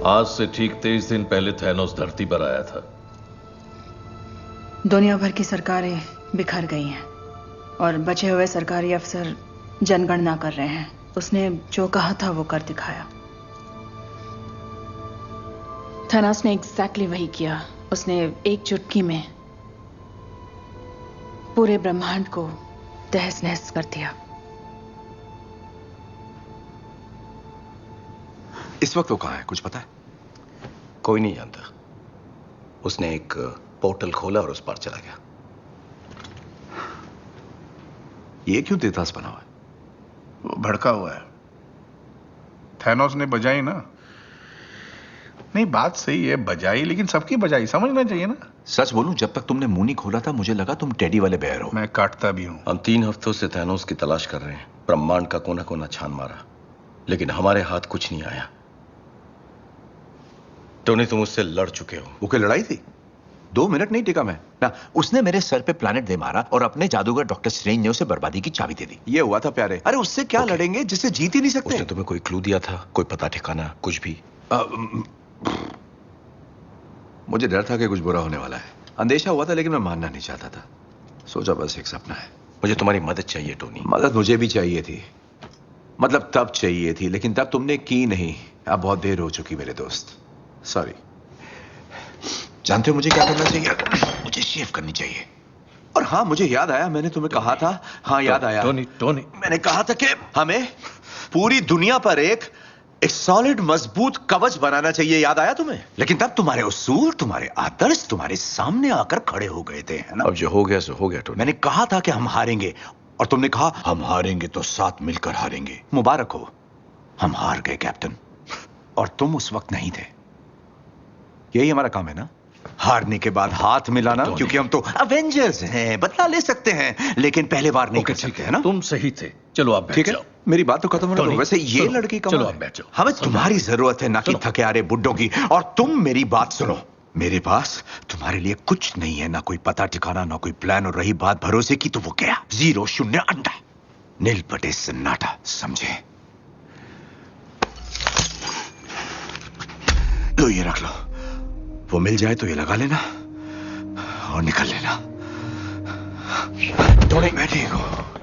आज से ठीक 23 दिन पहले थैनोस धरती पर आया था। दुनिया भर की सरकारें बिखर गई हैं और बचे हुए सरकारी अफसर जनगणना कर रहे हैं। उसने जो कहा था वो कर दिखाया। थैनोस ने एग्जैक्टली वही किया। उसने एक चुटकी में पूरे ब्रह्मांड को तहस नहस कर दिया। इस वक्त वो कहां है, कुछ पता है? कोई नहीं जानता। उसने एक पोर्टल खोला और उस पार चला गया। ये क्यों देतास बना हुआ है? वो भड़का हुआ है। थैनोस ने बजाई ना। नहीं, बात सही है, बजाई, लेकिन सबकी बजाई समझना चाहिए ना। सच बोलूं, जब तक तुमने मुंह नहीं खोला था मुझे लगा तुम टेडी वाले बेयर हो। मैं काटता भी हूं। हम 3 हफ्तों से थैनोस की तलाश कर रहे हैं। ब्रह्मांड का कोना कोना छान मारा, लेकिन हमारे हाथ कुछ नहीं आया। टोनी, तुम उससे लड़ चुके हो। वो क्या लड़ाई थी? 2 मिनट नहीं टिका मैं ना। उसने मेरे सर पे प्लैनेट दे मारा और अपने जादूगर डॉक्टर स्ट्रेंज ने उसे बर्बादी की चाबी दे दी। ये हुआ था प्यारे। अरे उससे क्या लड़ेंगे जिससे जीत ही नहीं सकते? उसने तुम्हें कोई क्लू दिया था? कोई पता ठिकाना कुछ भी? मुझे डर था कि कुछ बुरा होने वाला है। अंदेशा हुआ था, लेकिन मैं मानना नहीं चाहता था। सोचा बस एक सपना है। मुझे तुम्हारी मदद चाहिए टोनी। मदद मुझे भी चाहिए थी, मतलब तब चाहिए थी, लेकिन तब तुमने की नहीं। अब बहुत देर हो चुकी मेरे दोस्त। सॉरी। जानते हो मुझे क्या करना चाहिए? मुझे शेव करनी चाहिए। और हाँ, मुझे याद आया, मैंने तुम्हें कहा था। हाँ, याद आया। टोनी, मैंने कहा था कि हमें पूरी दुनिया पर एक सॉलिड मजबूत कवच बनाना चाहिए। याद आया तुम्हें? लेकिन तब तुम्हारे उसूल, तुम्हारे आदर्श तुम्हारे सामने आकर खड़े हो गए थे, है ना? अब जो हो गया सो हो गया टोनी। मैंने कहा था कि हम हारेंगे और तुमने कहा हम हारेंगे तो साथ मिलकर हारेंगे। मुबारक हो, हम हार गए कैप्टन। और तुम उस वक्त नहीं थे। यही हमारा काम है ना, हारने के बाद हाथ मिलाना, क्योंकि हम तो अवेंजर्स हैं। बदला ले सकते हैं, लेकिन पहले बार नहीं कर सकते, है ना? तुम सही थे। चलो आप बैठ जाओ। मेरी बात तो खत्म होने दो। वैसे ये लड़की कमाल है। चलो आप बैठ जाओ। हमें तुम्हारी जरूरत है, ना कि थके आ रहे बुड्ढों की। और तुम मेरी बात सुनो, मेरे पास तुम्हारे लिए कुछ नहीं है, ना कोई पता ठिकाना, ना कोई प्लान। और रही बात भरोसे की, तो वो क्या? 0 0 अंडा, नील बटे सन्नाटा, समझे? लो ये रख लो। वो मिल जाए तो ये लगा लेना और निकल लेना। थोड़ी मैं ठीक हूं।